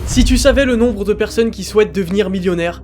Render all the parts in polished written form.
Si tu savais le nombre de personnes qui souhaitent devenir millionnaires,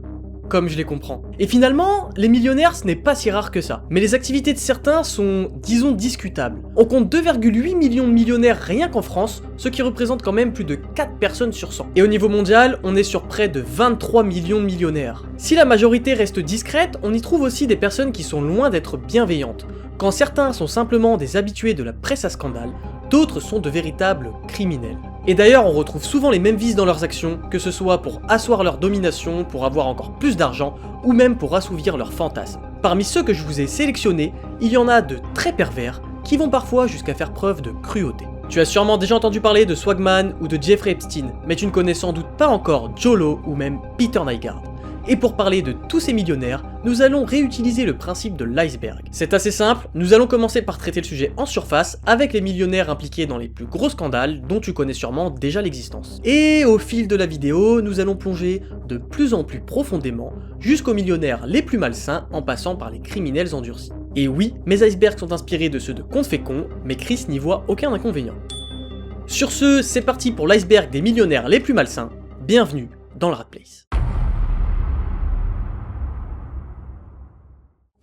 comme je les comprends. Et finalement, les millionnaires ce n'est pas si rare que ça. Mais les activités de certains sont, disons, discutables. On compte 2,8 millions de millionnaires rien qu'en France, ce qui représente quand même plus de 4 personnes sur 100. Et au niveau mondial, on est sur près de 23 millions de millionnaires. Si la majorité reste discrète, on y trouve aussi des personnes qui sont loin d'être bienveillantes. Quand certains sont simplement des habitués de la presse à scandale, d'autres sont de véritables criminels. Et d'ailleurs, on retrouve souvent les mêmes vices dans leurs actions, que ce soit pour asseoir leur domination, pour avoir encore plus d'argent, ou même pour assouvir leurs fantasmes. Parmi ceux que je vous ai sélectionnés, il y en a de très pervers, qui vont parfois jusqu'à faire preuve de cruauté. Tu as sûrement déjà entendu parler de Swagman ou de Jeffrey Epstein, mais tu ne connais sans doute pas encore Joe Lo ou même Peter Nygard. Et pour parler de tous ces millionnaires, nous allons réutiliser le principe de l'iceberg. C'est assez simple, nous allons commencer par traiter le sujet en surface avec les millionnaires impliqués dans les plus gros scandales dont tu connais sûrement déjà l'existence. Et au fil de la vidéo, nous allons plonger de plus en plus profondément jusqu'aux millionnaires les plus malsains en passant par les criminels endurcis. Et oui, mes icebergs sont inspirés de ceux de Contes Féconds, mais Chris n'y voit aucun inconvénient. Sur ce, c'est parti pour l'iceberg des millionnaires les plus malsains. Bienvenue dans le Rat Place.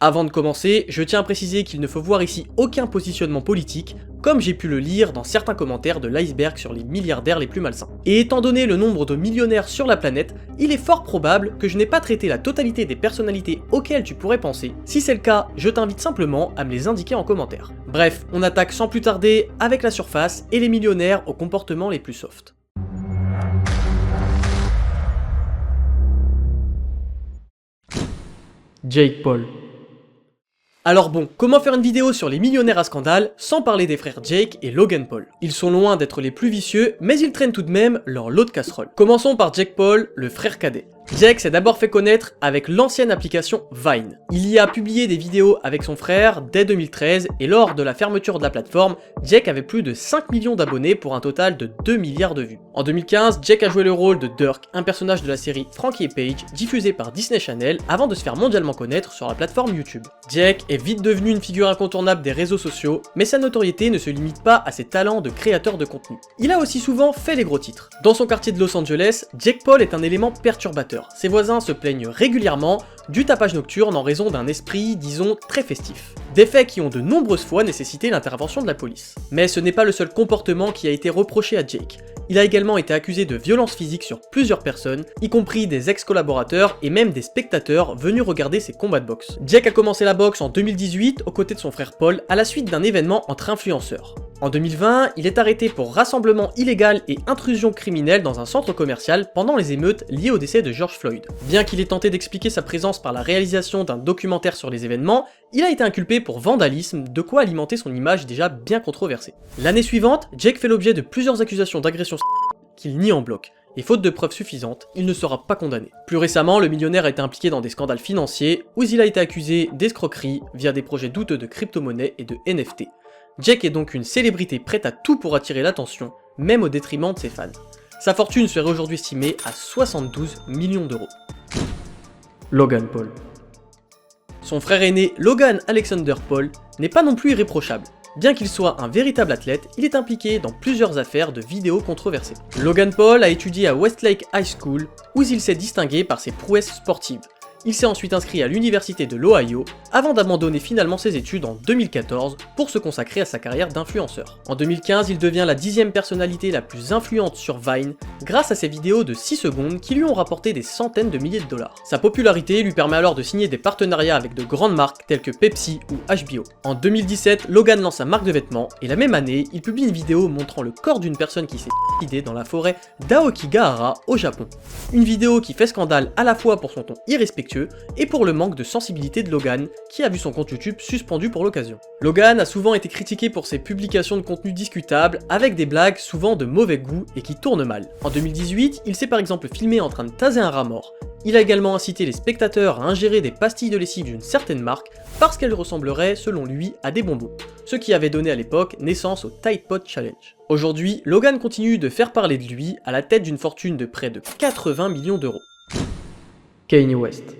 Avant de commencer, je tiens à préciser qu'il ne faut voir ici aucun positionnement politique, comme j'ai pu le lire dans certains commentaires de l'iceberg sur les milliardaires les plus malsains. Et étant donné le nombre de millionnaires sur la planète, il est fort probable que je n'ai pas traité la totalité des personnalités auxquelles tu pourrais penser. Si c'est le cas, je t'invite simplement à me les indiquer en commentaire. Bref, on attaque sans plus tarder avec la surface et les millionnaires aux comportements les plus soft. Jake Paul. Alors bon, comment faire une vidéo sur les millionnaires à scandale sans parler des frères Jake et Logan Paul? Ils sont loin d'être les plus vicieux, mais ils traînent tout de même leur lot de casserole. Commençons par Jake Paul, le frère cadet. Jake s'est d'abord fait connaître avec l'ancienne application Vine. Il y a publié des vidéos avec son frère dès 2013 et lors de la fermeture de la plateforme, Jake avait plus de 5 millions d'abonnés pour un total de 2 milliards de vues. En 2015, Jake a joué le rôle de Dirk, un personnage de la série Frankie et Paige diffusée par Disney Channel avant de se faire mondialement connaître sur la plateforme YouTube. Jake est vite devenu une figure incontournable des réseaux sociaux, mais sa notoriété ne se limite pas à ses talents de créateur de contenu. Il a aussi souvent fait les gros titres. Dans son quartier de Los Angeles, Jake Paul est un élément perturbateur. Ses voisins se plaignent régulièrement du tapage nocturne en raison d'un esprit, disons, très festif. Des faits qui ont de nombreuses fois nécessité l'intervention de la police. Mais ce n'est pas le seul comportement qui a été reproché à Jake. Il a également été accusé de violence physique sur plusieurs personnes, y compris des ex-collaborateurs et même des spectateurs venus regarder ses combats de boxe. Jake a commencé la boxe en 2018 aux côtés de son frère Paul à la suite d'un événement entre influenceurs. En 2020, il est arrêté pour rassemblement illégal et intrusion criminelle dans un centre commercial pendant les émeutes liées au décès de George Floyd. Bien qu'il ait tenté d'expliquer sa présence par la réalisation d'un documentaire sur les événements, il a été inculpé pour vandalisme, de quoi alimenter son image déjà bien controversée. L'année suivante, Jake fait l'objet de plusieurs accusations d'agression qu'il nie en bloc. Et faute de preuves suffisantes, il ne sera pas condamné. Plus récemment, le millionnaire a été impliqué dans des scandales financiers où il a été accusé d'escroquerie via des projets douteux de crypto-monnaie et de NFT. Jake est donc une célébrité prête à tout pour attirer l'attention, même au détriment de ses fans. Sa fortune serait aujourd'hui estimée à 72 millions d'euros. Logan Paul. Son frère aîné Logan Alexander Paul n'est pas non plus irréprochable. Bien qu'il soit un véritable athlète, il est impliqué dans plusieurs affaires de vidéos controversées. Logan Paul a étudié à Westlake High School, où il s'est distingué par ses prouesses sportives. Il s'est ensuite inscrit à l'université de l'Ohio, avant d'abandonner finalement ses études en 2014 pour se consacrer à sa carrière d'influenceur. En 2015, il devient la 10e personnalité la plus influente sur Vine, grâce à ses vidéos de 6 secondes qui lui ont rapporté des centaines de milliers de dollars. Sa popularité lui permet alors de signer des partenariats avec de grandes marques telles que Pepsi ou HBO. En 2017, Logan lance sa marque de vêtements, et la même année, il publie une vidéo montrant le corps d'une personne qui s'est suicidée dans la forêt d'Aokigahara au Japon. Une vidéo qui fait scandale à la fois pour son ton irrespectueux et pour le manque de sensibilité de Logan, qui a vu son compte YouTube suspendu pour l'occasion. Logan a souvent été critiqué pour ses publications de contenu discutables, avec des blagues souvent de mauvais goût et qui tournent mal. En 2018, il s'est par exemple filmé en train de taser un rat mort. Il a également incité les spectateurs à ingérer des pastilles de lessive d'une certaine marque parce qu'elles ressembleraient, selon lui, à des bonbons, ce qui avait donné à l'époque naissance au Tide Pod Challenge. Aujourd'hui, Logan continue de faire parler de lui à la tête d'une fortune de près de 80 millions d'euros. Kanye West.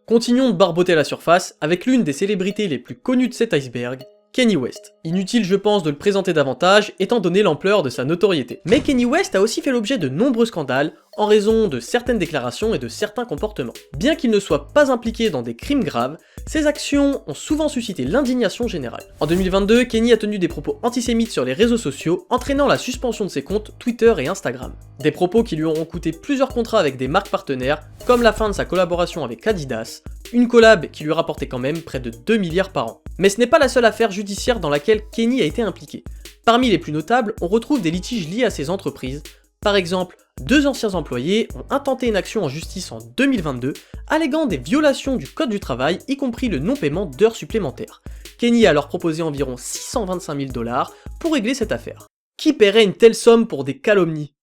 Continuons de barboter la surface avec l'une des célébrités les plus connues de cet iceberg, Kanye West. Inutile je pense de le présenter davantage étant donné l'ampleur de sa notoriété. Mais Kanye West a aussi fait l'objet de nombreux scandales en raison de certaines déclarations et de certains comportements. Bien qu'il ne soit pas impliqué dans des crimes graves, ses actions ont souvent suscité l'indignation générale. En 2022, Kanye a tenu des propos antisémites sur les réseaux sociaux, entraînant la suspension de ses comptes Twitter et Instagram. Des propos qui lui auront coûté plusieurs contrats avec des marques partenaires, comme la fin de sa collaboration avec Adidas, une collab qui lui rapportait quand même près de 2 milliards par an. Mais ce n'est pas la seule affaire judiciaire dans laquelle Kanye a été impliqué. Parmi les plus notables, on retrouve des litiges liés à ses entreprises. Par exemple, 2 anciens employés ont intenté une action en justice en 2022, alléguant des violations du code du travail, y compris le non-paiement d'heures supplémentaires. Kanye a alors proposé environ 625 000 $ pour régler cette affaire. Qui paierait une telle somme pour des calomnies?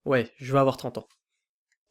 Ouais, je vais avoir 30 ans.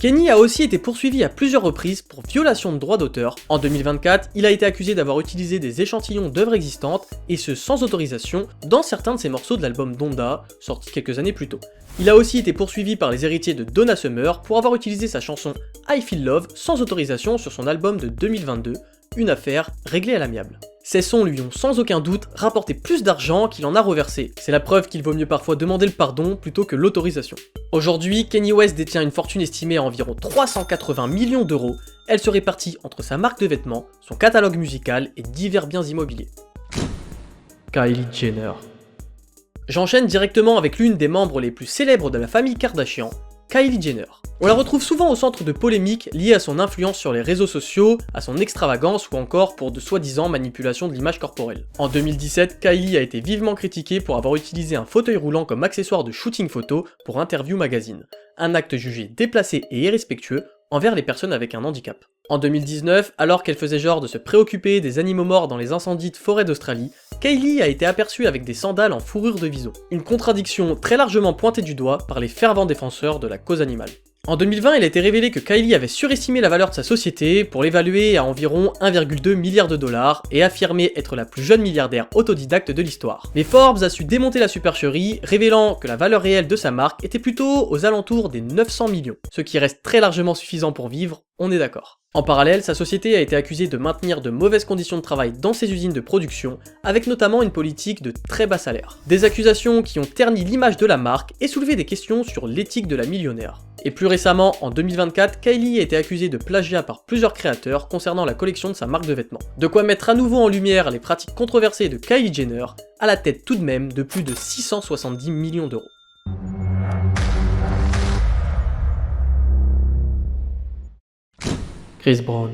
Kanye a aussi été poursuivi à plusieurs reprises pour violation de droits d'auteur. En 2024, il a été accusé d'avoir utilisé des échantillons d'œuvres existantes, et ce sans autorisation, dans certains de ses morceaux de l'album Donda, sorti quelques années plus tôt. Il a aussi été poursuivi par les héritiers de Donna Summer pour avoir utilisé sa chanson I Feel Love sans autorisation sur son album de 2022, une affaire réglée à l'amiable. Ces sons lui ont sans aucun doute rapporté plus d'argent qu'il en a reversé. C'est la preuve qu'il vaut mieux parfois demander le pardon plutôt que l'autorisation. Aujourd'hui, Kanye West détient une fortune estimée à environ 380 millions d'euros. Elle se répartit entre sa marque de vêtements, son catalogue musical et divers biens immobiliers. Kylie Jenner. J'enchaîne directement avec l'une des membres les plus célèbres de la famille Kardashian, Kylie Jenner. On la retrouve souvent au centre de polémiques liées à son influence sur les réseaux sociaux, à son extravagance ou encore pour de soi-disant manipulations de l'image corporelle. En 2017, Kylie a été vivement critiquée pour avoir utilisé un fauteuil roulant comme accessoire de shooting photo pour Interview Magazine, un acte jugé déplacé et irrespectueux envers les personnes avec un handicap. En 2019, alors qu'elle faisait genre de se préoccuper des animaux morts dans les incendies de forêt d'Australie, Kylie a été aperçue avec des sandales en fourrure de vison. Une contradiction très largement pointée du doigt par les fervents défenseurs de la cause animale. En 2020, il a été révélé que Kylie avait surestimé la valeur de sa société pour l'évaluer à environ 1,2 milliard de dollars et affirmer être la plus jeune milliardaire autodidacte de l'histoire. Mais Forbes a su démonter la supercherie, révélant que la valeur réelle de sa marque était plutôt aux alentours des 900 millions, ce qui reste très largement suffisant pour vivre, on est d'accord. En parallèle, sa société a été accusée de maintenir de mauvaises conditions de travail dans ses usines de production, avec notamment une politique de très bas salaire. Des accusations qui ont terni l'image de la marque et soulevé des questions sur l'éthique de la millionnaire. Et plus récemment, en 2024, Kylie a été accusée de plagiat par plusieurs créateurs concernant la collection de sa marque de vêtements. De quoi mettre à nouveau en lumière les pratiques controversées de Kylie Jenner, à la tête tout de même de plus de 670 millions d'euros. Chris Brown.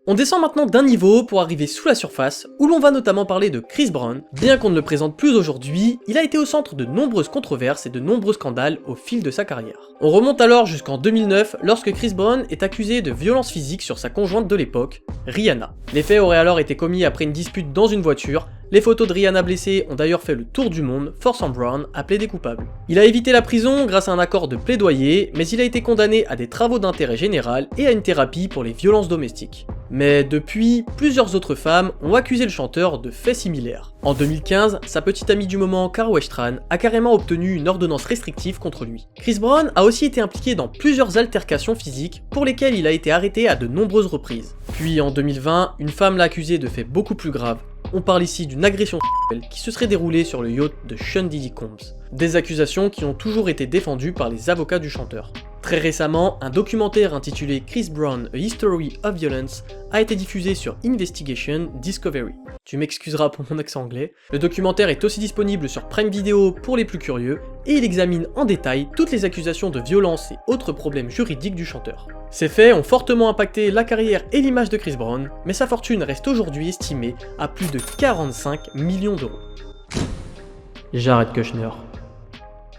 On descend maintenant d'un niveau pour arriver sous la surface, où l'on va notamment parler de Chris Brown. Bien qu'on ne le présente plus aujourd'hui, il a été au centre de nombreuses controverses et de nombreux scandales au fil de sa carrière. On remonte alors jusqu'en 2009, lorsque Chris Brown est accusé de violence physique sur sa conjointe de l'époque, Rihanna. Les faits auraient alors été commis après une dispute dans une voiture. Les photos de Rihanna blessée ont d'ailleurs fait le tour du monde, forçant Brown à plaider coupable. Il a évité la prison grâce à un accord de plaidoyer, mais il a été condamné à des travaux d'intérêt général et à une thérapie pour les violences domestiques. Mais depuis, plusieurs autres femmes ont accusé le chanteur de faits similaires. En 2015, sa petite amie du moment, Kara Westran, a carrément obtenu une ordonnance restrictive contre lui. Chris Brown a aussi été impliqué dans plusieurs altercations physiques pour lesquelles il a été arrêté à de nombreuses reprises. Puis en 2020, une femme l'a accusé de faits beaucoup plus graves. On parle ici d'une agression sexuelle qui se serait déroulée sur le yacht de Sean Diddy Combs. Des accusations qui ont toujours été défendues par les avocats du chanteur. Très récemment, un documentaire intitulé Chris Brown, A History of Violence a été diffusé sur Investigation Discovery. Tu m'excuseras pour mon accent anglais. Le documentaire est aussi disponible sur Prime Video pour les plus curieux et il examine en détail toutes les accusations de violence et autres problèmes juridiques du chanteur. Ces faits ont fortement impacté la carrière et l'image de Chris Brown, mais sa fortune reste aujourd'hui estimée à plus de 45 millions d'euros. Jared Kushner.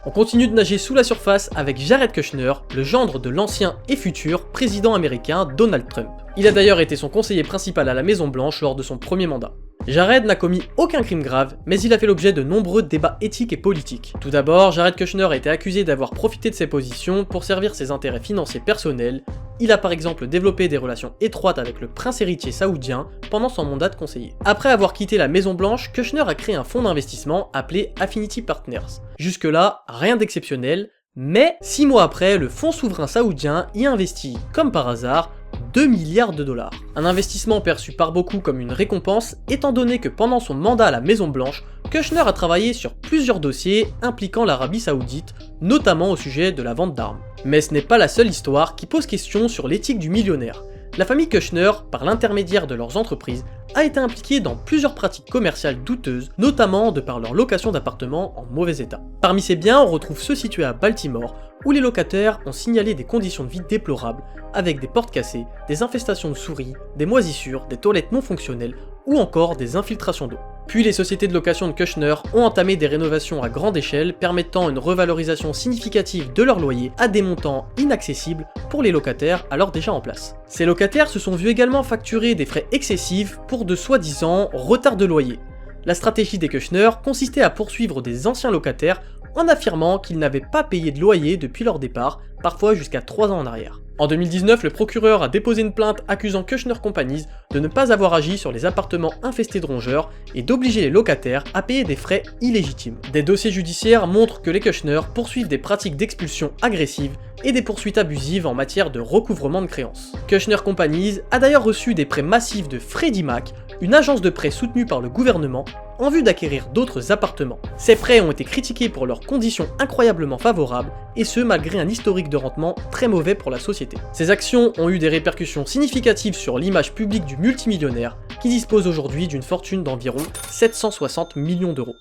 On continue de nager sous la surface avec Jared Kushner, le gendre de l'ancien et futur président américain Donald Trump. Il a d'ailleurs été son conseiller principal à la Maison Blanche lors de son premier mandat. Jared n'a commis aucun crime grave, mais il a fait l'objet de nombreux débats éthiques et politiques. Tout d'abord, Jared Kushner a été accusé d'avoir profité de ses positions pour servir ses intérêts financiers personnels. Il a par exemple développé des relations étroites avec le prince héritier saoudien pendant son mandat de conseiller. Après avoir quitté la Maison Blanche, Kushner a créé un fonds d'investissement appelé Affinity Partners. Jusque-là, rien d'exceptionnel, mais 6 mois après, le fonds souverain saoudien y investit, comme par hasard, 2 milliards de dollars. Un investissement perçu par beaucoup comme une récompense, étant donné que pendant son mandat à la Maison Blanche, Kushner a travaillé sur plusieurs dossiers impliquant l'Arabie Saoudite, notamment au sujet de la vente d'armes. Mais ce n'est pas la seule histoire qui pose question sur l'éthique du millionnaire. La famille Kushner, par l'intermédiaire de leurs entreprises, a été impliquée dans plusieurs pratiques commerciales douteuses, notamment de par leur location d'appartements en mauvais état. Parmi ces biens, on retrouve ceux situés à Baltimore, où les locataires ont signalé des conditions de vie déplorables, avec des portes cassées, des infestations de souris, des moisissures, des toilettes non fonctionnelles, ou encore des infiltrations d'eau. Puis les sociétés de location de Kushner ont entamé des rénovations à grande échelle permettant une revalorisation significative de leur loyer à des montants inaccessibles pour les locataires alors déjà en place. Ces locataires se sont vus également facturer des frais excessifs pour de soi-disant retards de loyer. La stratégie des Kushner consistait à poursuivre des anciens locataires en affirmant qu'ils n'avaient pas payé de loyer depuis leur départ, parfois jusqu'à 3 ans en arrière. En 2019, le procureur a déposé une plainte accusant Kushner Companies de ne pas avoir agi sur les appartements infestés de rongeurs et d'obliger les locataires à payer des frais illégitimes. Des dossiers judiciaires montrent que les Kushner poursuivent des pratiques d'expulsion agressives et des poursuites abusives en matière de recouvrement de créances. Kushner Companies a d'ailleurs reçu des prêts massifs de Freddie Mac, une agence de prêt soutenue par le gouvernement, en vue d'acquérir d'autres appartements. Ces prêts ont été critiqués pour leurs conditions incroyablement favorables, et ce malgré un historique de rendement très mauvais pour la société. Ces actions ont eu des répercussions significatives sur l'image publique du multimillionnaire, qui dispose aujourd'hui d'une fortune d'environ 760 millions d'euros.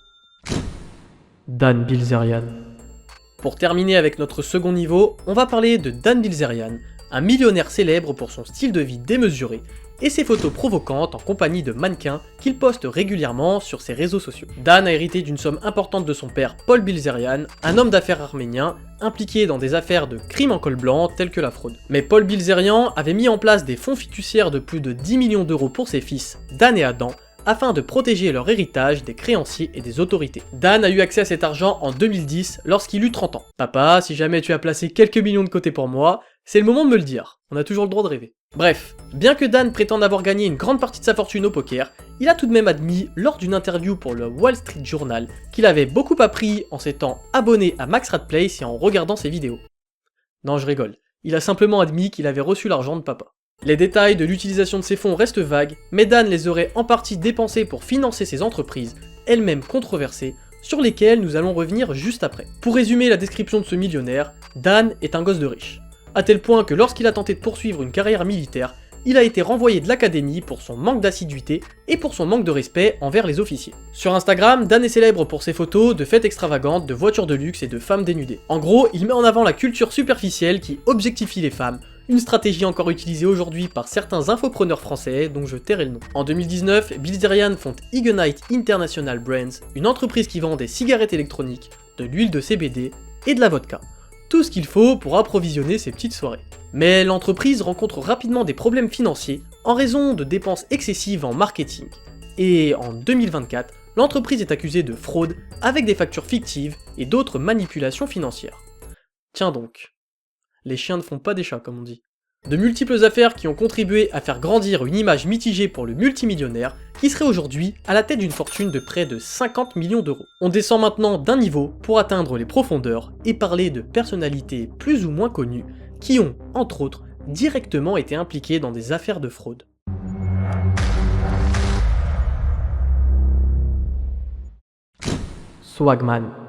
Dan Bilzerian. Pour terminer avec notre second niveau, on va parler de Dan Bilzerian, un millionnaire célèbre pour son style de vie démesuré, et ses photos provocantes en compagnie de mannequins qu'il poste régulièrement sur ses réseaux sociaux. Dan a hérité d'une somme importante de son père Paul Bilzerian, un homme d'affaires arménien impliqué dans des affaires de crimes en col blanc telles que la fraude. Mais Paul Bilzerian avait mis en place des fonds fiduciaires de plus de 10 millions d'euros pour ses fils, Dan et Adam, afin de protéger leur héritage des créanciers et des autorités. Dan a eu accès à cet argent en 2010 lorsqu'il eut 30 ans. Papa, si jamais tu as placé quelques millions de côté pour moi, c'est le moment de me le dire, on a toujours le droit de rêver. Bref, bien que Dan prétende avoir gagné une grande partie de sa fortune au poker, il a tout de même admis lors d'une interview pour le Wall Street Journal qu'il avait beaucoup appris en s'étant abonné à Max Radplace et en regardant ses vidéos. Non, je rigole, il a simplement admis qu'il avait reçu l'argent de papa. Les détails de l'utilisation de ces fonds restent vagues, mais Dan les aurait en partie dépensés pour financer ses entreprises, elles-mêmes controversées, sur lesquelles nous allons revenir juste après. Pour résumer la description de ce millionnaire, Dan est un gosse de riche. À tel point que lorsqu'il a tenté de poursuivre une carrière militaire, il a été renvoyé de l'académie pour son manque d'assiduité et pour son manque de respect envers les officiers. Sur Instagram, Dan est célèbre pour ses photos de fêtes extravagantes, de voitures de luxe et de femmes dénudées. En gros, il met en avant la culture superficielle qui objectifie les femmes, une stratégie encore utilisée aujourd'hui par certains infopreneurs français dont je tairai le nom. En 2019, Bilzerian fonde Ignite International Brands, une entreprise qui vend des cigarettes électroniques, de l'huile de CBD et de la vodka. Tout ce qu'il faut pour approvisionner ses petites soirées. Mais l'entreprise rencontre rapidement des problèmes financiers en raison de dépenses excessives en marketing. Et en 2024, l'entreprise est accusée de fraude avec des factures fictives et d'autres manipulations financières. Tiens donc, les chiens ne font pas des chats comme on dit. De multiples affaires qui ont contribué à faire grandir une image mitigée pour le multimillionnaire qui serait aujourd'hui à la tête d'une fortune de près de 50 millions d'euros. On descend maintenant d'un niveau pour atteindre les profondeurs et parler de personnalités plus ou moins connues qui ont, entre autres, directement été impliquées dans des affaires de fraude. Swagman.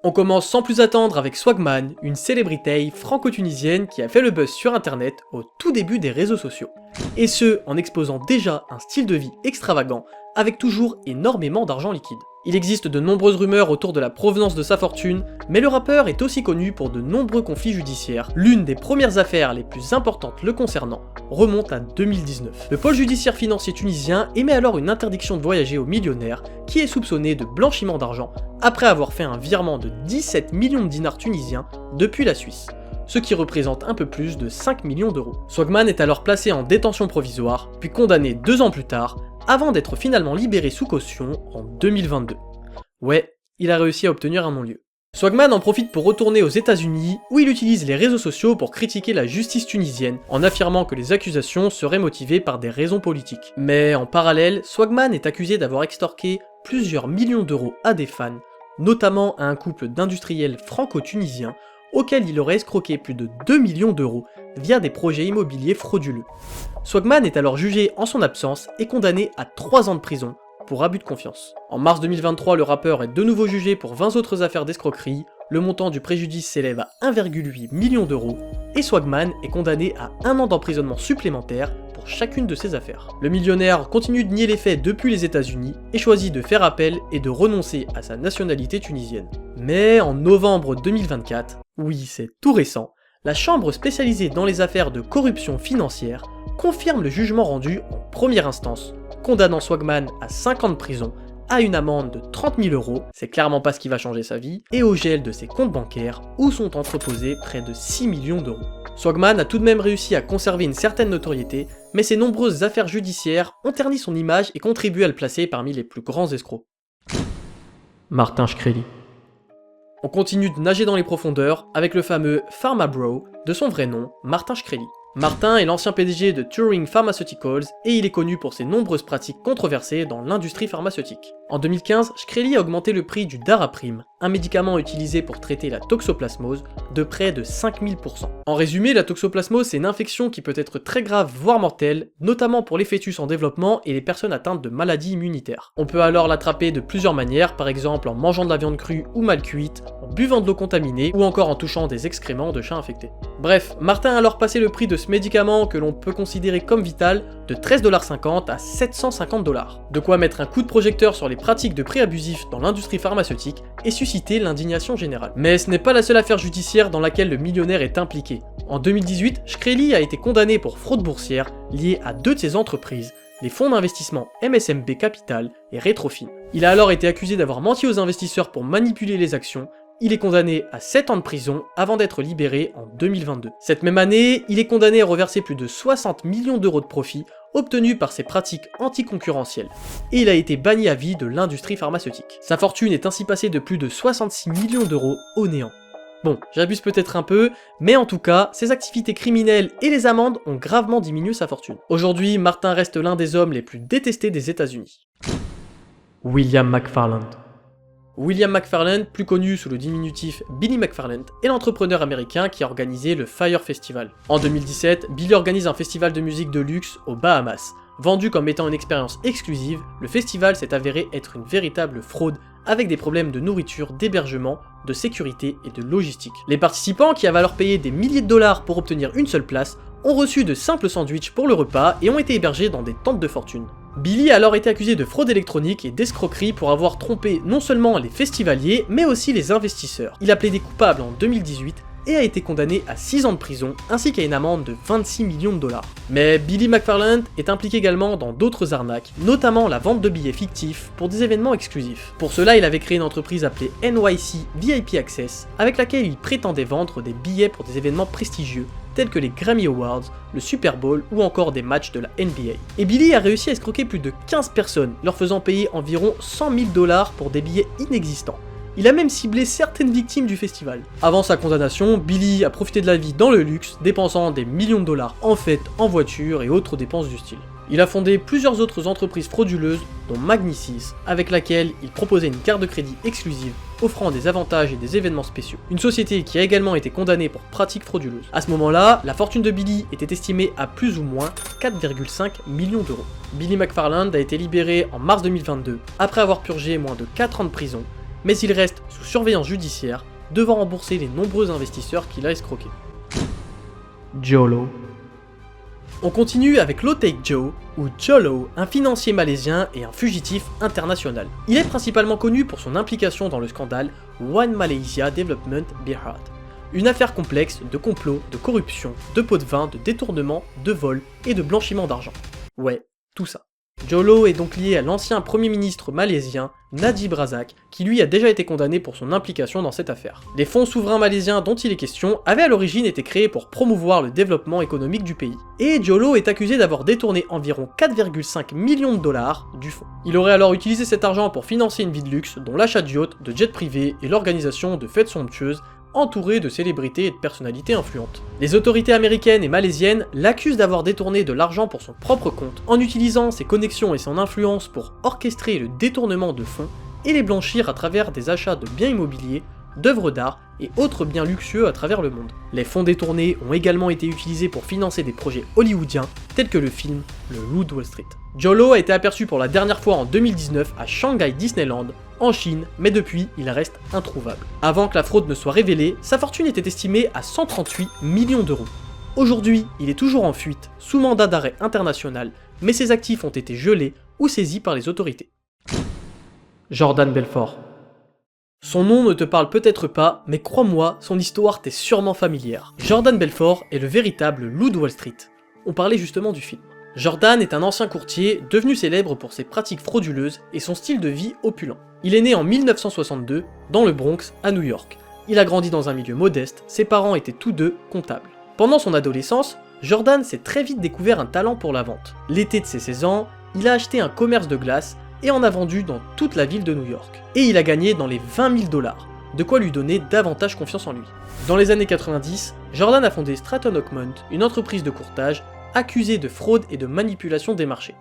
On commence sans plus attendre avec Swagman, une célébrité franco-tunisienne qui a fait le buzz sur internet au tout début des réseaux sociaux. Et ce, en exposant déjà un style de vie extravagant, avec toujours énormément d'argent liquide. Il existe de nombreuses rumeurs autour de la provenance de sa fortune, mais le rappeur est aussi connu pour de nombreux conflits judiciaires. L'une des premières affaires les plus importantes le concernant remonte à 2019. Le pôle judiciaire financier tunisien émet alors une interdiction de voyager au millionnaire qui est soupçonné de blanchiment d'argent après avoir fait un virement de 17 millions de dinars tunisiens depuis la Suisse, ce qui représente un peu plus de 5 millions d'euros. Swagman est alors placé en détention provisoire, puis condamné 2 ans plus tard, avant d'être finalement libéré sous caution en 2022. Ouais, il a réussi à obtenir un non-lieu. Swagman en profite pour retourner aux États-Unis où il utilise les réseaux sociaux pour critiquer la justice tunisienne en affirmant que les accusations seraient motivées par des raisons politiques. Mais en parallèle, Swagman est accusé d'avoir extorqué plusieurs millions d'euros à des fans, notamment à un couple d'industriels franco-tunisiens auquel il aurait escroqué plus de 2 millions d'euros via des projets immobiliers frauduleux. Swagman est alors jugé en son absence et condamné à 3 ans de prison pour abus de confiance. En mars 2023, le rappeur est de nouveau jugé pour 20 autres affaires d'escroquerie, le montant du préjudice s'élève à 1,8 million d'euros, et Swagman est condamné à 1 an d'emprisonnement supplémentaire pour chacune de ses affaires. Le millionnaire continue de nier les faits depuis les États-Unis et choisit de faire appel et de renoncer à sa nationalité tunisienne. Mais en novembre 2024, oui c'est tout récent, la chambre spécialisée dans les affaires de corruption financière confirme le jugement rendu en première instance, condamnant Swagman à 5 ans de prison, à une amende de 30 000 euros, c'est clairement pas ce qui va changer sa vie, et au gel de ses comptes bancaires où sont entreposés près de 6 millions d'euros. Swagman a tout de même réussi à conserver une certaine notoriété, mais ses nombreuses affaires judiciaires ont terni son image et contribué à le placer parmi les plus grands escrocs. Martin Shkreli. On continue de nager dans les profondeurs avec le fameux Pharma Bro, de son vrai nom, Martin Shkreli. Martin est l'ancien PDG de Turing Pharmaceuticals et il est connu pour ses nombreuses pratiques controversées dans l'industrie pharmaceutique. En 2015, Shkreli a augmenté le prix du Daraprim, un médicament utilisé pour traiter la toxoplasmose, de près de 5000%. En résumé, la toxoplasmose c'est une infection qui peut être très grave voire mortelle, notamment pour les fœtus en développement et les personnes atteintes de maladies immunitaires. On peut alors l'attraper de plusieurs manières, par exemple en mangeant de la viande crue ou mal cuite, en buvant de l'eau contaminée ou encore en touchant des excréments de chats infectés. Bref, Martin a alors passé le prix de ce médicament que l'on peut considérer comme vital de 13,50$ à 750$. De quoi mettre un coup de projecteur sur les pratiques de prix abusifs dans l'industrie pharmaceutique et susciter l'indignation générale. Mais ce n'est pas la seule affaire judiciaire dans laquelle le millionnaire est impliqué. En 2018, Shkreli a été condamné pour fraude boursière liée à 2 de ses entreprises, les fonds d'investissement MSMB Capital et Retrofin. Il a alors été accusé d'avoir menti aux investisseurs pour manipuler les actions. Il est condamné à 7 ans de prison avant d'être libéré en 2022. Cette même année, il est condamné à reverser plus de 60 millions d'euros de profits obtenus par ses pratiques anticoncurrentielles. Et il a été banni à vie de l'industrie pharmaceutique. Sa fortune est ainsi passée de plus de 66 millions d'euros au néant. Bon, j'abuse peut-être un peu, mais en tout cas, ses activités criminelles et les amendes ont gravement diminué sa fortune. Aujourd'hui, Martin reste l'un des hommes les plus détestés des États-Unis. William McFarland. William McFarland, plus connu sous le diminutif Billy McFarland, est l'entrepreneur américain qui a organisé le Fyre Festival. En 2017, Billy organise un festival de musique de luxe aux Bahamas. Vendu comme étant une expérience exclusive, le festival s'est avéré être une véritable fraude avec des problèmes de nourriture, d'hébergement, de sécurité et de logistique. Les participants, qui avaient alors payé des milliers de dollars pour obtenir une seule place, ont reçu de simples sandwichs pour le repas et ont été hébergés dans des tentes de fortune. Billy a alors été accusé de fraude électronique et d'escroquerie pour avoir trompé non seulement les festivaliers, mais aussi les investisseurs. Il a plaidé coupable en 2018 et a été condamné à 6 ans de prison ainsi qu'à une amende de 26 millions de dollars. Mais Billy McFarland est impliqué également dans d'autres arnaques, notamment la vente de billets fictifs pour des événements exclusifs. Pour cela, il avait créé une entreprise appelée NYC VIP Access, avec laquelle il prétendait vendre des billets pour des événements prestigieux, tels que les Grammy Awards, le Super Bowl ou encore des matchs de la NBA. Et Billy a réussi à escroquer plus de 15 personnes, leur faisant payer environ 100 000 $ pour des billets inexistants. Il a même ciblé certaines victimes du festival. Avant sa condamnation, Billy a profité de la vie dans le luxe, dépensant des millions de dollars en fêtes, en voitures et autres dépenses du style. Il a fondé plusieurs autres entreprises frauduleuses, dont Magnicis, avec laquelle il proposait une carte de crédit exclusive, offrant des avantages et des événements spéciaux. Une société qui a également été condamnée pour pratiques frauduleuses. À ce moment-là, la fortune de Billy était estimée à plus ou moins 4,5 millions d'euros. Billy McFarland a été libéré en mars 2022, après avoir purgé moins de 4 ans de prison, mais il reste sous surveillance judiciaire, devant rembourser les nombreux investisseurs qu'il a escroqués. Jolo. On continue avec Low Take Joe, ou Jolo, un financier malaisien et un fugitif international. Il est principalement connu pour son implication dans le scandale One Malaysia Development Berhad, une affaire complexe de complot, de corruption, de pots de vin, de détournement, de vol et de blanchiment d'argent. Ouais, tout ça. Jolo est donc lié à l'ancien premier ministre malaisien Najib Razak, qui lui a déjà été condamné pour son implication dans cette affaire. Les fonds souverains malaisiens dont il est question avaient à l'origine été créés pour promouvoir le développement économique du pays. Et Jolo est accusé d'avoir détourné environ 4,5 millions de dollars du fonds. Il aurait alors utilisé cet argent pour financer une vie de luxe, dont l'achat de yachts, de jets privés et l'organisation de fêtes somptueuses, entouré de célébrités et de personnalités influentes. Les autorités américaines et malaisiennes l'accusent d'avoir détourné de l'argent pour son propre compte, en utilisant ses connexions et son influence pour orchestrer le détournement de fonds et les blanchir à travers des achats de biens immobiliers d'œuvres d'art et autres biens luxueux à travers le monde. Les fonds détournés ont également été utilisés pour financer des projets hollywoodiens tels que le film Le Loup de Wall Street. Jolo a été aperçu pour la dernière fois en 2019 à Shanghai Disneyland, en Chine, mais depuis, il reste introuvable. Avant que la fraude ne soit révélée, sa fortune était estimée à 138 millions d'euros. Aujourd'hui, il est toujours en fuite, sous mandat d'arrêt international, mais ses actifs ont été gelés ou saisis par les autorités. Jordan Belfort. Son nom ne te parle peut-être pas, mais crois-moi, son histoire t'est sûrement familière. Jordan Belfort est le véritable loup de Wall Street. On parlait justement du film. Jordan est un ancien courtier, devenu célèbre pour ses pratiques frauduleuses et son style de vie opulent. Il est né en 1962, dans le Bronx, à New York. Il a grandi dans un milieu modeste, ses parents étaient tous deux comptables. Pendant son adolescence, Jordan s'est très vite découvert un talent pour la vente. L'été de ses 16 ans, il a acheté un commerce de glace et en a vendu dans toute la ville de New York. Et il a gagné dans les 20 000 $, de quoi lui donner davantage confiance en lui. Dans les années 90, Jordan a fondé Stratton Oakmont, une entreprise de courtage, accusé de fraude et de manipulation des marchés.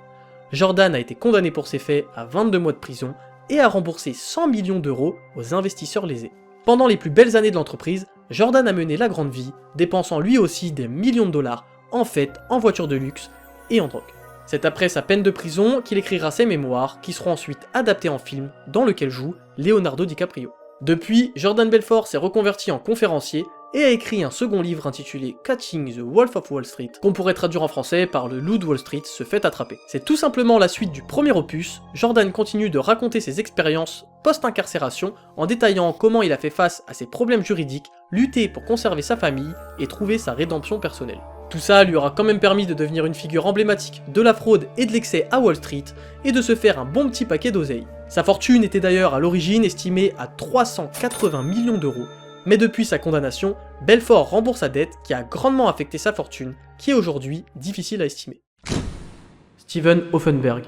Jordan a été condamné pour ces faits à 22 mois de prison et a remboursé 100 millions d'euros aux investisseurs lésés. Pendant les plus belles années de l'entreprise, Jordan a mené la grande vie, dépensant lui aussi des millions de dollars en fêtes, en voitures de luxe et en drogue. C'est après sa peine de prison qu'il écrira ses mémoires, qui seront ensuite adaptés en film, dans lequel joue Leonardo DiCaprio. Depuis, Jordan Belfort s'est reconverti en conférencier et a écrit un second livre intitulé Catching the Wolf of Wall Street, qu'on pourrait traduire en français par Le Loup de Wall Street se fait attraper. C'est tout simplement la suite du premier opus. Jordan continue de raconter ses expériences post-incarcération en détaillant comment il a fait face à ses problèmes juridiques, lutté pour conserver sa famille et trouver sa rédemption personnelle. Tout ça lui aura quand même permis de devenir une figure emblématique de la fraude et de l'excès à Wall Street et de se faire un bon petit paquet d'oseille. Sa fortune était d'ailleurs à l'origine estimée à 380 millions d'euros, mais depuis sa condamnation, Belfort rembourse sa dette qui a grandement affecté sa fortune, qui est aujourd'hui difficile à estimer. Steven Hoffenberg.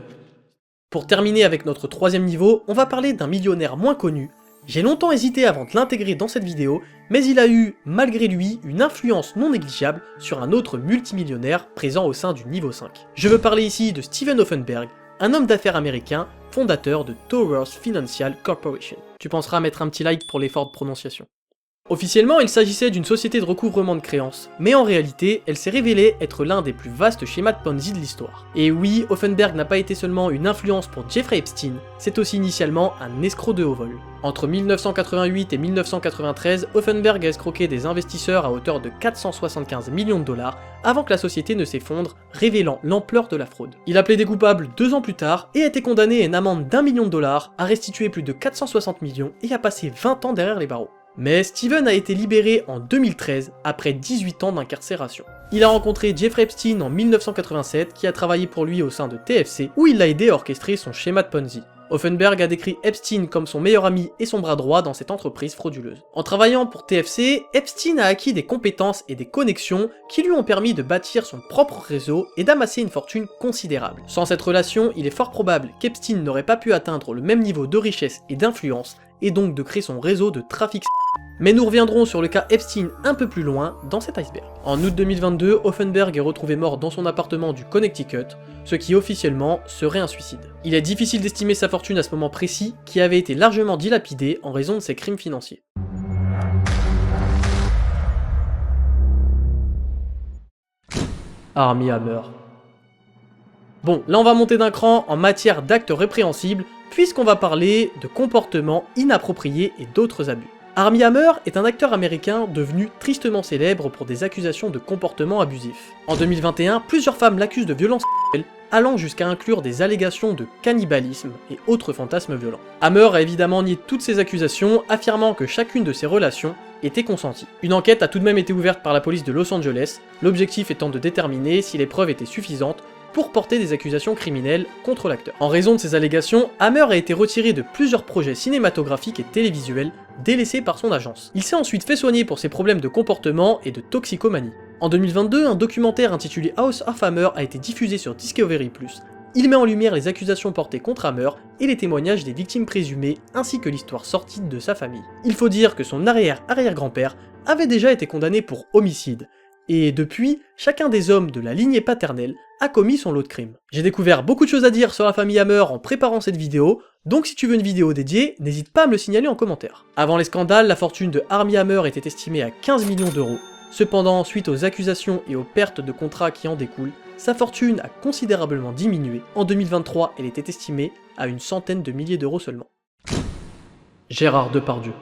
Pour terminer avec notre troisième niveau, on va parler d'un millionnaire moins connu. J'ai longtemps hésité avant de l'intégrer dans cette vidéo, mais il a eu, malgré lui, une influence non négligeable sur un autre multimillionnaire présent au sein du niveau 5. Je veux parler ici de Steven Hoffenberg, un homme d'affaires américain, fondateur de Towers Financial Corporation. Tu penseras à mettre un petit like pour l'effort de prononciation. Officiellement, il s'agissait d'une société de recouvrement de créances, mais en réalité, elle s'est révélée être l'un des plus vastes schémas de Ponzi de l'histoire. Et oui, Hoffenberg n'a pas été seulement une influence pour Jeffrey Epstein, c'est aussi initialement un escroc de haut vol. Entre 1988 et 1993, Hoffenberg a escroqué des investisseurs à hauteur de 475 millions de dollars avant que la société ne s'effondre, révélant l'ampleur de la fraude. Il a plaidé coupable 2 ans plus tard et a été condamné à une amende d'1 million de dollars, a restitué plus de 460 millions et a passé 20 ans derrière les barreaux. Mais Steven a été libéré en 2013 après 18 ans d'incarcération. Il a rencontré Jeffrey Epstein en 1987 qui a travaillé pour lui au sein de TFC où il l'a aidé à orchestrer son schéma de Ponzi. Hoffenberg a décrit Epstein comme son meilleur ami et son bras droit dans cette entreprise frauduleuse. En travaillant pour TFC, Epstein a acquis des compétences et des connexions qui lui ont permis de bâtir son propre réseau et d'amasser une fortune considérable. Sans cette relation, il est fort probable qu'Epstein n'aurait pas pu atteindre le même niveau de richesse et d'influence et donc de créer son réseau de trafic. Mais nous reviendrons sur le cas Epstein un peu plus loin dans cet iceberg. En août 2022, Hoffenberg est retrouvé mort dans son appartement du Connecticut, ce qui officiellement serait un suicide. Il est difficile d'estimer sa fortune à ce moment précis, qui avait été largement dilapidée en raison de ses crimes financiers. Armie Hammer. Bon, là on va monter d'un cran en matière d'actes répréhensibles, puisqu'on va parler de comportements inappropriés et d'autres abus. Armie Hammer est un acteur américain devenu tristement célèbre pour des accusations de comportements abusifs. En 2021, plusieurs femmes l'accusent de violences sexuelles, allant jusqu'à inclure des allégations de cannibalisme et autres fantasmes violents. Hammer a évidemment nié toutes ces accusations, affirmant que chacune de ses relations était consentie. Une enquête a tout de même été ouverte par la police de Los Angeles, l'objectif étant de déterminer si les preuves étaient suffisantes pour porter des accusations criminelles contre l'acteur. En raison de ces allégations, Hammer a été retiré de plusieurs projets cinématographiques et télévisuels délaissés par son agence. Il s'est ensuite fait soigner pour ses problèmes de comportement et de toxicomanie. En 2022, un documentaire intitulé House of Hammer a été diffusé sur Discovery+. Il met en lumière les accusations portées contre Hammer et les témoignages des victimes présumées ainsi que l'histoire sortie de sa famille. Il faut dire que son arrière-arrière-grand-père avait déjà été condamné pour homicide, Et depuis, chacun des hommes de la lignée paternelle a commis son lot de crimes. J'ai découvert beaucoup de choses à dire sur la famille Hammer en préparant cette vidéo, donc si tu veux une vidéo dédiée, n'hésite pas à me le signaler en commentaire. Avant les scandales, la fortune de Armie Hammer était estimée à 15 millions d'euros. Cependant, suite aux accusations et aux pertes de contrats qui en découlent, sa fortune a considérablement diminué. En 2023, elle était estimée à une centaine de milliers d'euros seulement. Gérard Depardieu.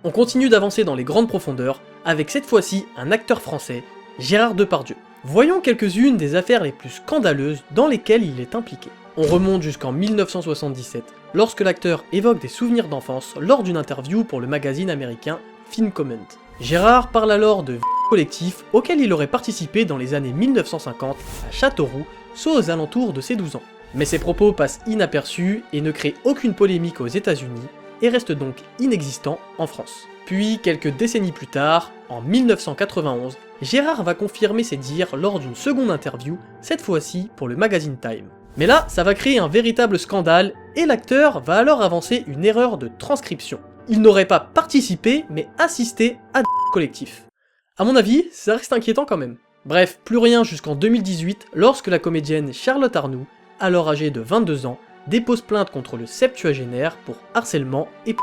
On continue d'avancer dans les grandes profondeurs, avec cette fois-ci un acteur français, Gérard Depardieu. Voyons quelques-unes des affaires les plus scandaleuses dans lesquelles il est impliqué. On remonte jusqu'en 1977, lorsque l'acteur évoque des souvenirs d'enfance lors d'une interview pour le magazine américain Film Comment. Gérard parle alors de collectif auquel il aurait participé dans les années 1950 à Châteauroux, soit aux alentours de ses 12 ans. Mais ses propos passent inaperçus et ne créent aucune polémique aux États-Unis, et reste donc inexistant en France. Puis, quelques décennies plus tard, en 1991, Gérard va confirmer ses dires lors d'une seconde interview, cette fois-ci pour le magazine Time. Mais là, ça va créer un véritable scandale, et l'acteur va alors avancer une erreur de transcription. Il n'aurait pas participé, mais assisté à collectif. À mon avis, ça reste inquiétant quand même. Bref, plus rien jusqu'en 2018, lorsque la comédienne Charlotte Arnoux, alors âgée de 22 ans, dépose plainte contre le septuagénaire pour harcèlement et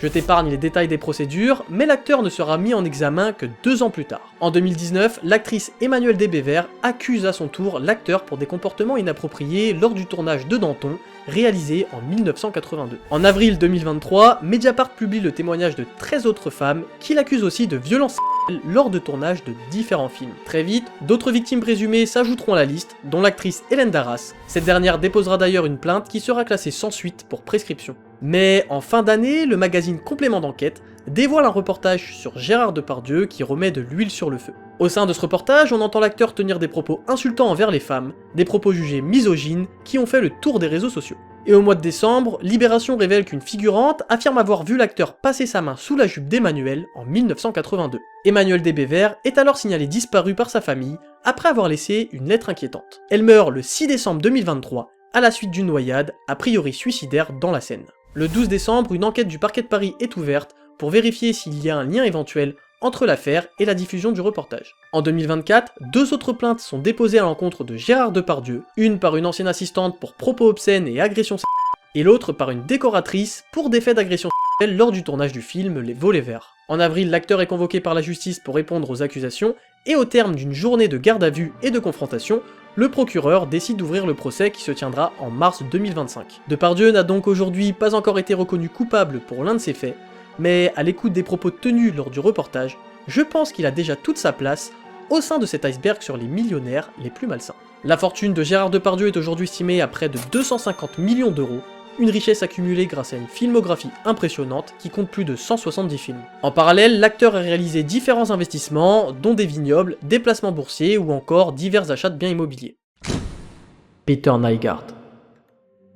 Je t'épargne les détails des procédures, mais l'acteur ne sera mis en examen que 2 ans plus tard. En 2019, l'actrice Emmanuelle Desbévers accuse à son tour l'acteur pour des comportements inappropriés lors du tournage de Danton, réalisé en 1982. En avril 2023, Mediapart publie le témoignage de 13 autres femmes qui l'accusent aussi de violences lors de tournage de différents films. Très vite, d'autres victimes présumées s'ajouteront à la liste, dont l'actrice Hélène Darras. Cette dernière déposera d'ailleurs une plainte qui sera classée sans suite pour prescription. Mais en fin d'année, le magazine Complément d'enquête dévoile un reportage sur Gérard Depardieu qui remet de l'huile sur le feu. Au sein de ce reportage, on entend l'acteur tenir des propos insultants envers les femmes, des propos jugés misogynes qui ont fait le tour des réseaux sociaux. Et au mois de décembre, Libération révèle qu'une figurante affirme avoir vu l'acteur passer sa main sous la jupe d'Emmanuel en 1982. Emmanuelle Desbévers est alors signalée disparue par sa famille après avoir laissé une lettre inquiétante. Elle meurt le 6 décembre 2023 à la suite d'une noyade, a priori suicidaire, dans la Seine. Le 12 décembre, une enquête du parquet de Paris est ouverte pour vérifier s'il y a un lien éventuel entre l'affaire et la diffusion du reportage. En 2024, 2 autres plaintes sont déposées à l'encontre de Gérard Depardieu, une par une ancienne assistante pour propos obscènes et agressions sexuelles, et l'autre par une décoratrice pour des faits d'agression sexuelle lors du tournage du film Les Volets Verts. En avril, l'acteur est convoqué par la justice pour répondre aux accusations, et au terme d'une journée de garde à vue et de confrontation, le procureur décide d'ouvrir le procès qui se tiendra en mars 2025. Depardieu n'a donc aujourd'hui pas encore été reconnu coupable pour l'un de ces faits, mais à l'écoute des propos tenus lors du reportage, je pense qu'il a déjà toute sa place au sein de cet iceberg sur les millionnaires les plus malsains. La fortune de Gérard Depardieu est aujourd'hui estimée à près de 250 millions d'euros, une richesse accumulée grâce à une filmographie impressionnante qui compte plus de 170 films. En parallèle, l'acteur a réalisé différents investissements, dont des vignobles, des placements boursiers ou encore divers achats de biens immobiliers. Peter Nygard.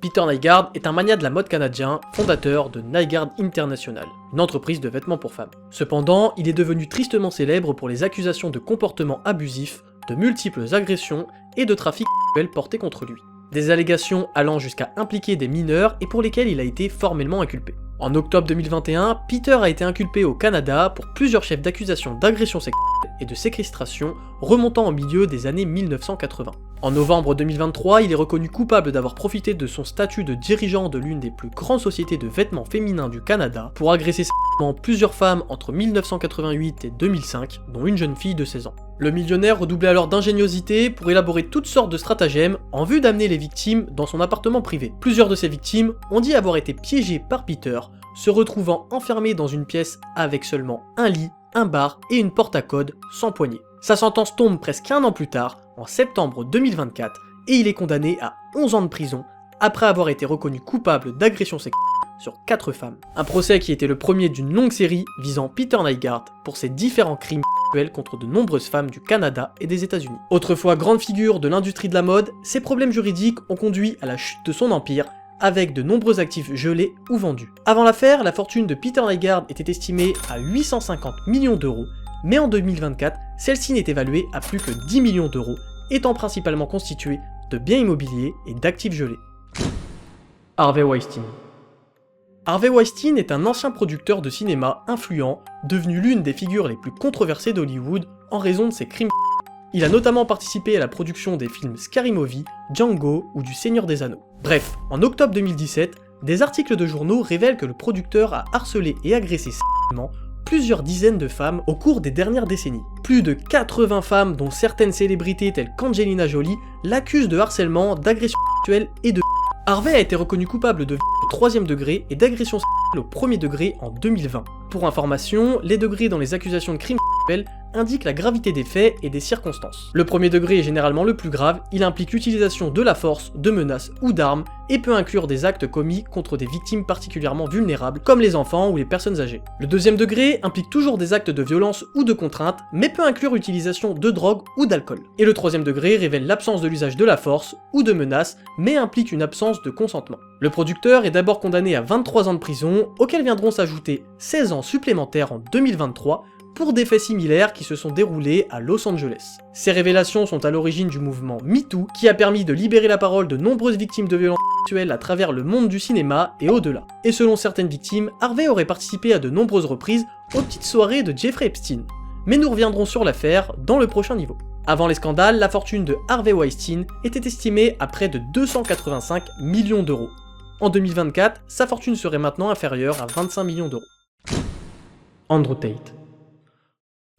Peter Nygard est un magnat de la mode canadien, fondateur de Nygard International, une entreprise de vêtements pour femmes. Cependant, il est devenu tristement célèbre pour les accusations de comportements abusifs, de multiples agressions et de trafic sexuel portés contre lui. Des allégations allant jusqu'à impliquer des mineurs et pour lesquelles il a été formellement inculpé. En octobre 2021, Peter a été inculpé au Canada pour plusieurs chefs d'accusation d'agression sexuelle et de séquestration remontant au milieu des années 1980. En novembre 2023, il est reconnu coupable d'avoir profité de son statut de dirigeant de l'une des plus grandes sociétés de vêtements féminins du Canada pour agresser sexuellement plusieurs femmes entre 1988 et 2005, dont une jeune fille de 16 ans. Le millionnaire redoublait alors d'ingéniosité pour élaborer toutes sortes de stratagèmes en vue d'amener les victimes dans son appartement privé. Plusieurs de ces victimes ont dit avoir été piégées par Peter, se retrouvant enfermées dans une pièce avec seulement un lit, un bar et une porte à code sans poignée. Sa sentence tombe presque un an plus tard, en septembre 2024, et il est condamné à 11 ans de prison après avoir été reconnu coupable d'agression sexuelle sur 4 femmes. Un procès qui était le premier d'une longue série visant Peter Nygard pour ses différents crimes sexuels contre de nombreuses femmes du Canada et des États-Unis. Autrefois grande figure de l'industrie de la mode, ses problèmes juridiques ont conduit à la chute de son empire, avec de nombreux actifs gelés ou vendus. Avant l'affaire, la fortune de Peter Nygard était estimée à 850 millions d'euros, mais en 2024, celle-ci n'est évaluée à plus que 10 millions d'euros, étant principalement constituée de biens immobiliers et d'actifs gelés. Harvey Weinstein. Harvey Weinstein est un ancien producteur de cinéma influent, devenu l'une des figures les plus controversées d'Hollywood en raison de ses crimes. Il a notamment participé à la production des films Scary Movie, Django ou du Seigneur des Anneaux. Bref, en octobre 2017, des articles de journaux révèlent que le producteur a harcelé et agressé sexuellement plusieurs dizaines de femmes au cours des dernières décennies. Plus de 80 femmes, dont certaines célébrités telles qu'Angelina Jolie, l'accusent de harcèlement, d'agression sexuelle et de Harvey a été reconnu coupable de au 3e degré et d'agression sexuelle au 1er degré en 2020. Pour information, les degrés dans les accusations de crimes sexuels indiquent la gravité des faits et des circonstances. Le 1er degré est généralement le plus grave, il implique l'utilisation de la force, de menaces ou d'armes, et peut inclure des actes commis contre des victimes particulièrement vulnérables, comme les enfants ou les personnes âgées. Le 2e degré implique toujours des actes de violence ou de contrainte, mais peut inclure l'utilisation de drogue ou d'alcool. Et le 3e degré révèle l'absence de l'usage de la force ou de menaces, mais implique une absence de consentement. Le producteur est d'abord condamné à 23 ans de prison, auxquels viendront s'ajouter 16 ans supplémentaires en 2023, pour des faits similaires qui se sont déroulés à Los Angeles. Ces révélations sont à l'origine du mouvement MeToo, qui a permis de libérer la parole de nombreuses victimes de violences sexuelles à travers le monde du cinéma et au-delà. Et selon certaines victimes, Harvey aurait participé à de nombreuses reprises aux petites soirées de Jeffrey Epstein. Mais nous reviendrons sur l'affaire dans le prochain niveau. Avant les scandales, la fortune de Harvey Weinstein était estimée à près de 285 millions d'euros. En 2024, sa fortune serait maintenant inférieure à 25 millions d'euros. Andrew Tate.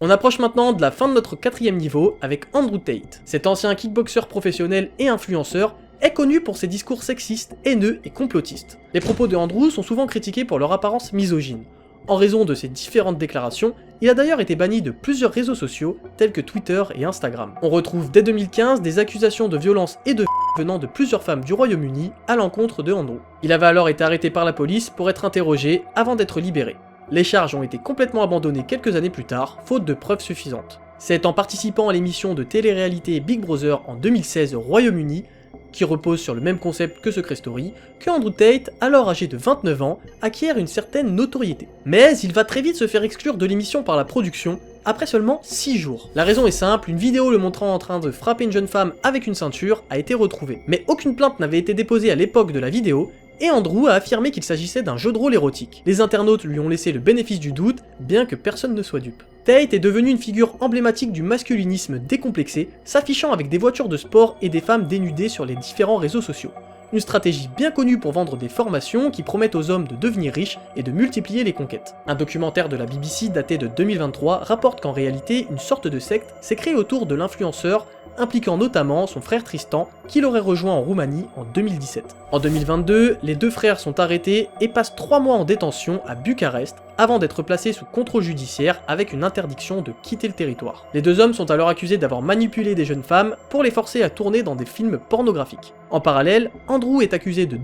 On approche maintenant de la fin de notre 4e niveau avec Andrew Tate. Cet ancien kickboxer professionnel et influenceur est connu pour ses discours sexistes, haineux et complotistes. Les propos de Andrew sont souvent critiqués pour leur apparence misogyne. En raison de ses différentes déclarations, il a d'ailleurs été banni de plusieurs réseaux sociaux tels que Twitter et Instagram. On retrouve dès 2015 des accusations de violence et de venant de plusieurs femmes du Royaume-Uni à l'encontre de Andrew. Il avait alors été arrêté par la police pour être interrogé avant d'être libéré. Les charges ont été complètement abandonnées quelques années plus tard, faute de preuves suffisantes. C'est en participant à l'émission de télé-réalité Big Brother en 2016 au Royaume-Uni, qui repose sur le même concept que Secret Story, que Andrew Tate, alors âgé de 29 ans, acquiert une certaine notoriété. Mais il va très vite se faire exclure de l'émission par la production, après seulement 6 jours. La raison est simple, une vidéo le montrant en train de frapper une jeune femme avec une ceinture a été retrouvée. Mais aucune plainte n'avait été déposée à l'époque de la vidéo, et Andrew a affirmé qu'il s'agissait d'un jeu de rôle érotique. Les internautes lui ont laissé le bénéfice du doute, bien que personne ne soit dupe. Tate est devenu une figure emblématique du masculinisme décomplexé, s'affichant avec des voitures de sport et des femmes dénudées sur les différents réseaux sociaux. Une stratégie bien connue pour vendre des formations qui promettent aux hommes de devenir riches et de multiplier les conquêtes. Un documentaire de la BBC daté de 2023 rapporte qu'en réalité, une sorte de secte s'est créée autour de l'influenceur, impliquant notamment son frère Tristan, qui l'aurait rejoint en Roumanie en 2017. En 2022, les deux frères sont arrêtés et passent 3 mois en détention à Bucarest, avant d'être placés sous contrôle judiciaire avec une interdiction de quitter le territoire. Les deux hommes sont alors accusés d'avoir manipulé des jeunes femmes pour les forcer à tourner dans des films pornographiques. En parallèle, Andrew est accusé de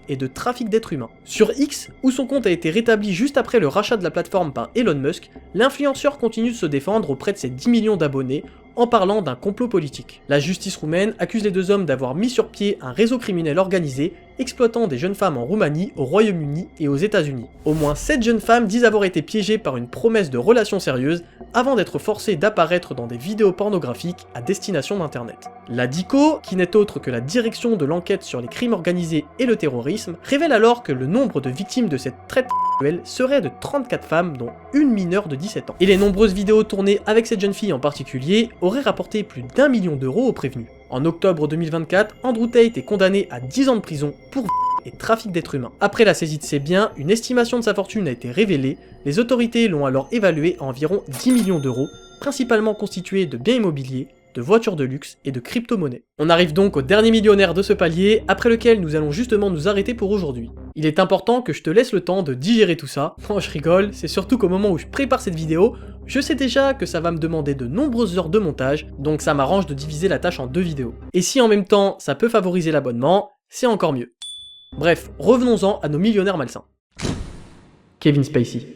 et de trafic d'êtres humains. Sur X, où son compte a été rétabli juste après le rachat de la plateforme par Elon Musk, l'influenceur continue de se défendre auprès de ses 10 millions d'abonnés en parlant d'un complot politique. La justice roumaine accuse les deux hommes d'avoir mis sur pied un réseau criminel organisé exploitant des jeunes femmes en Roumanie, au Royaume-Uni et aux États-Unis. Au moins 7 jeunes femmes disent avoir été piégées par une promesse de relations sérieuses avant d'être forcées d'apparaître dans des vidéos pornographiques à destination d'internet. La DICO, qui n'est autre que la direction de l'enquête sur les crimes organisés et le terrorisme, révèle alors que le nombre de victimes de cette traite sexuelle serait de 34 femmes, dont une mineure de 17 ans. Et les nombreuses vidéos tournées avec cette jeune fille en particulier auraient rapporté plus d'1 million d'euros aux prévenus. En octobre 2024, Andrew Tate est condamné à 10 ans de prison pour et trafic d'êtres humains. Après la saisie de ses biens, une estimation de sa fortune a été révélée, les autorités l'ont alors évalué à environ 10 millions d'euros, principalement constitués de biens immobiliers, de voitures de luxe et de crypto-monnaies. On arrive donc au dernier millionnaire de ce palier, après lequel nous allons justement nous arrêter pour aujourd'hui. Il est important que je te laisse le temps de digérer tout ça. Non, je rigole, c'est surtout qu'au moment où je prépare cette vidéo, je sais déjà que ça va me demander de nombreuses heures de montage, donc ça m'arrange de diviser la tâche en 2 vidéos. Et si en même temps ça peut favoriser l'abonnement, c'est encore mieux. Bref, revenons-en à nos millionnaires malsains. Kevin Spacey.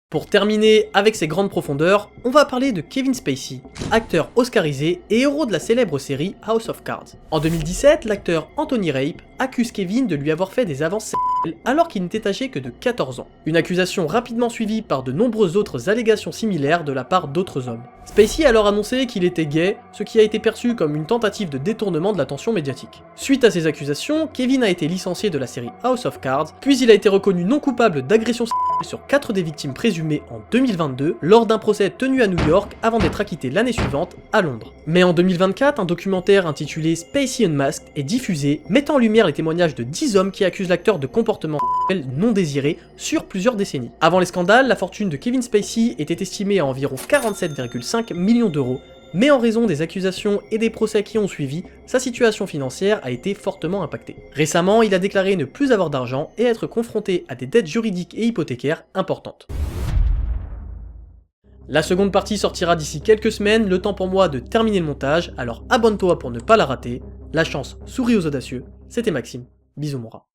Pour terminer avec ses grandes profondeurs, on va parler de Kevin Spacey, acteur oscarisé et héros de la célèbre série House of Cards. En 2017, l'acteur Anthony Rape accuse Kevin de lui avoir fait des avances sexuelles alors qu'il n'était âgé que de 14 ans. Une accusation rapidement suivie par de nombreuses autres allégations similaires de la part d'autres hommes. Spacey a alors annoncé qu'il était gay, ce qui a été perçu comme une tentative de détournement de l'attention médiatique. Suite à ces accusations, Kevin a été licencié de la série House of Cards, puis il a été reconnu non coupable d'agression sexuelle sur 4 des victimes présumées en 2022, lors d'un procès tenu à New York avant d'être acquitté l'année suivante à Londres. Mais en 2024, un documentaire intitulé Spacey Unmasked est diffusé, mettant en lumière les témoignages de 10 hommes qui accusent l'acteur de comportements sexuels non désirés sur plusieurs décennies. Avant les scandales, la fortune de Kevin Spacey était estimée à environ 47,5 millions d'euros, mais en raison des accusations et des procès qui ont suivi, sa situation financière a été fortement impactée. Récemment, il a déclaré ne plus avoir d'argent et être confronté à des dettes juridiques et hypothécaires importantes. La seconde partie sortira d'ici quelques semaines, le temps pour moi de terminer le montage, alors abonne-toi pour ne pas la rater. La chance sourit aux audacieux, c'était Maxime, bisous mon rat.